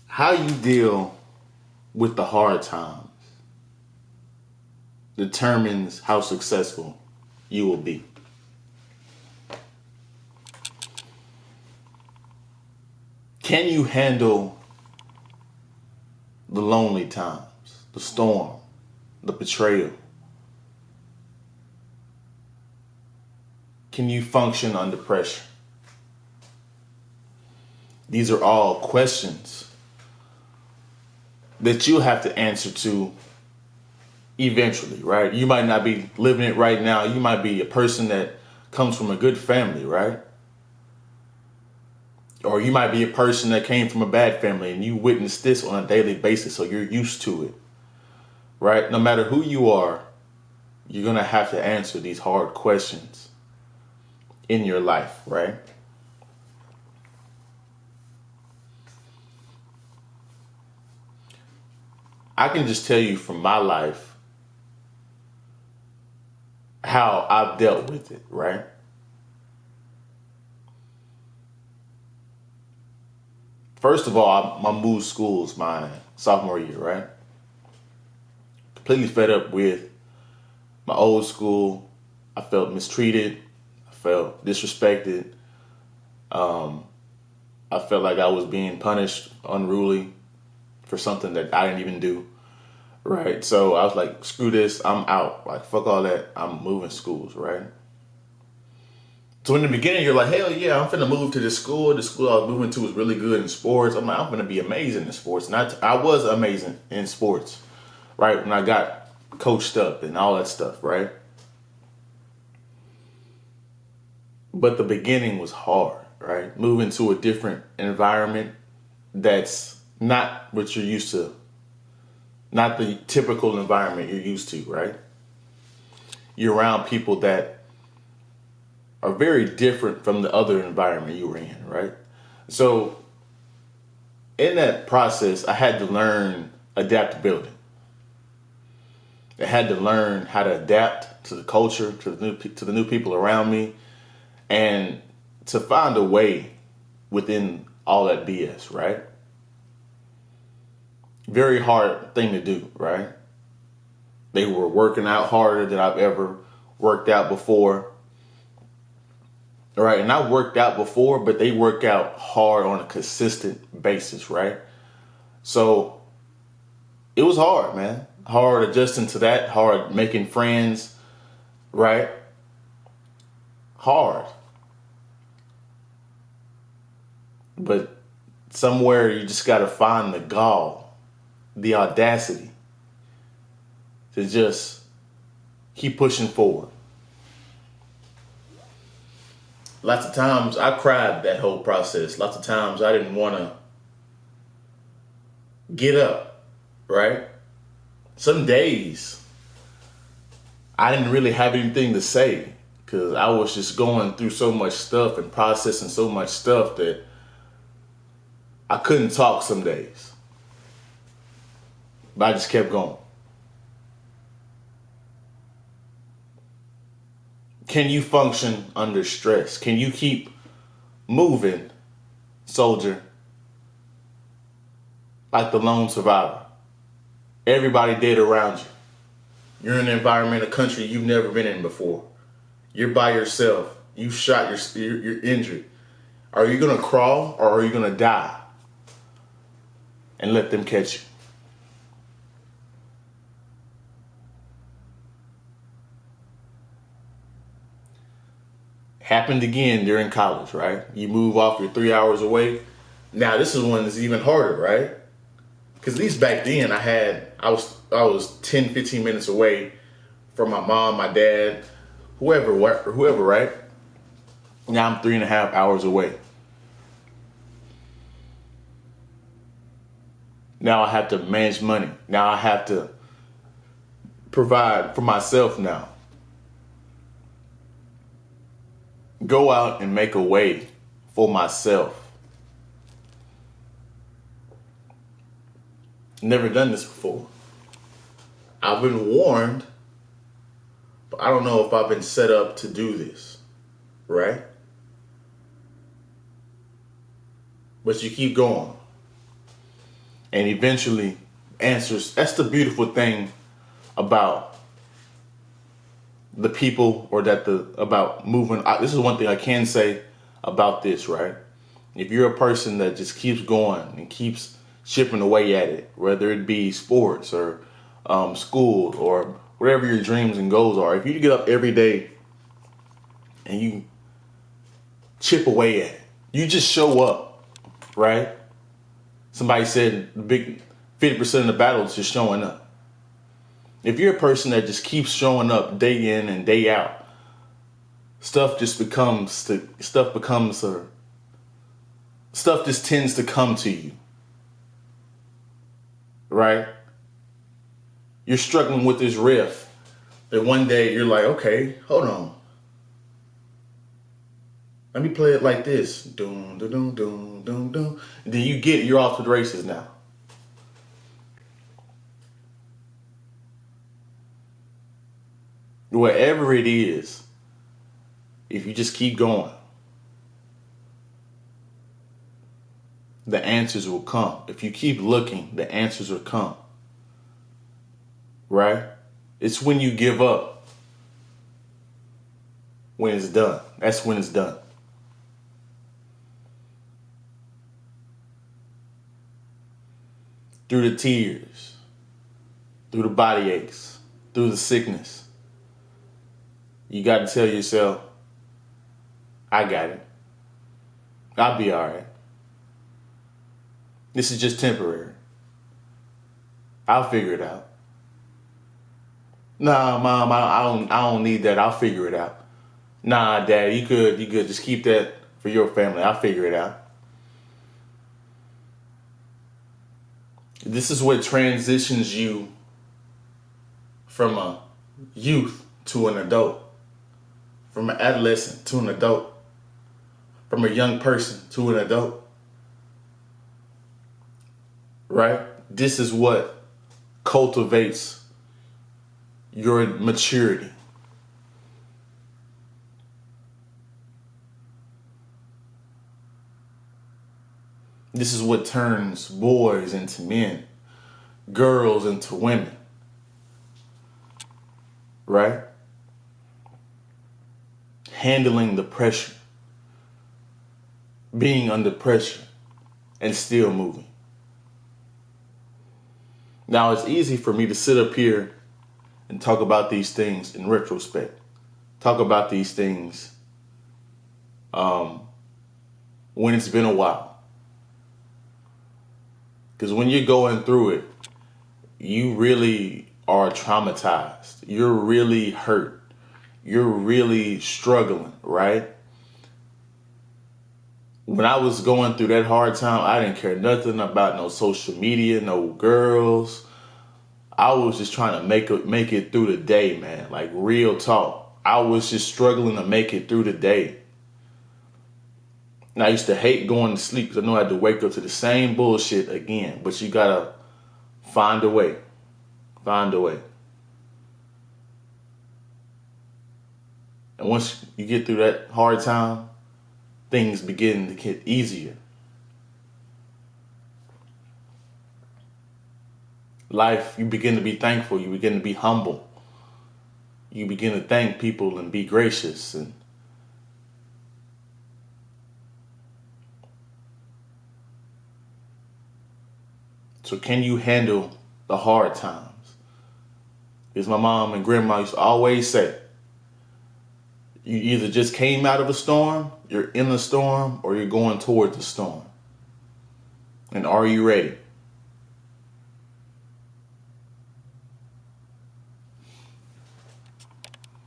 How you deal with the hard times determines how successful you will be. Can you handle the lonely times, the storm, the betrayal? Can you function under pressure? These are all questions that you have to answer to eventually, right? You might not be living it right now. You might be a person that comes from a good family, right? Or you might be a person that came from a bad family and you witness this on a daily basis, so you're used to it, right? No matter who you are, you're going to have to answer these hard questions in your life, right? I can just tell you from my life how I've dealt with it, right? First of all, I moved schools my sophomore year, right? Completely fed up with my old school. I felt mistreated. I felt disrespected. Um, I felt like I was being punished unruly for something that I didn't even do, right? So I was like, screw this, I'm out. Like, fuck all that, I'm moving schools, right? So in the beginning, you're like, hell yeah, I'm finna move to this school. The school I was moving to was really good in sports. I'm like, I'm gonna be amazing in sports. And I was amazing in sports, right? When I got coached up and all that stuff, right? But the beginning was hard, right? Moving to a different environment that's not what you're used to, not the typical environment you're used to, right? You're around people that are very different from the other environment you were in, right? So in that process, I had to learn adaptability. I had to learn how to adapt to the culture, to the new people around me, and to find a way within all that BS, right? Very hard thing to do, right? They were working out harder than I've ever worked out before. Right, and I worked out before, but they work out hard on a consistent basis, right? So it was hard, man. Hard adjusting to that, hard making friends, right? Hard. But somewhere you just got to find the gall, the audacity to just keep pushing forward. Lots of times I cried that whole process. Lots of times I didn't want to get up, right? Some days I didn't really have anything to say because I was just going through so much stuff and processing so much stuff that I couldn't talk some days. But I just kept going. Can you function under stress? Can you keep moving, soldier, like the lone survivor? Everybody dead around you. You're in an environment, a country you've never been in before. You're by yourself. You shot, you're injured. Are you gonna crawl or are you gonna die and let them catch you? Happened again during college, right? You move off, you're 3 hours away. Now this is one that's even harder, right? Because at least back then I was 10, 15 minutes away from my mom, my dad, whoever, right? Now I'm 3.5 hours away. Now I have to manage money. Now I have to provide for myself now. Go out and make a way for myself. Never done this before. I've been warned, but I don't know if I've been set up to do this, right? But you keep going. and eventually answers. That's the beautiful thing about the people, or about moving. This is one thing I can say about this, right? If you're a person that just keeps going and keeps chipping away at it, whether it be sports or school or whatever your dreams and goals are, if you get up every day and you chip away at it, you just show up, right? Somebody said the big 50% of the battle is just showing up. If you're a person that just keeps showing up day in and day out, stuff just tends to come to you, right? You're struggling with this riff that one day you're like, okay, hold on. Let me play it like this. Doom, doom, doom, doom, doom, doom. And then you get it, you're off to the races now. Wherever it is, if you just keep going, the answers will come. If you keep looking, the answers will come. Right? It's when you give up when it's done. That's when it's done. Through the tears, through the body aches, through the sickness, you got to tell yourself, I got it. I'll be all right. This is just temporary. I'll figure it out. Nah, Mom, I don't need that. I'll figure it out. Nah, Dad, you could just keep that for your family. I'll figure it out. This is what transitions you from a youth to an adult, from an adolescent to an adult, from a young person to an adult. Right? This is what cultivates your maturity. This is what turns boys into men, girls into women. Right? Handling the pressure, being under pressure, and still moving. Now, it's easy for me to sit up here and talk about these things in retrospect. Talk about these things when it's been a while. Because when you're going through it, you really are traumatized. You're really hurt. You're really struggling, right? When I was going through that hard time, I didn't care nothing about no social media, no girls. I was just trying to make it through the day, man. Like, real talk. I was just struggling to make it through the day. And I used to hate going to sleep because I knew I had to wake up to the same bullshit again. But you gotta find a way. Find a way. And once you get through that hard time, things begin to get easier. Life, you begin to be thankful. You begin to be humble. You begin to thank people and be gracious. And so can you handle the hard times? As my mom and grandma used to always say, you either just came out of a storm, you're in the storm, or you're going towards the storm. And are you ready?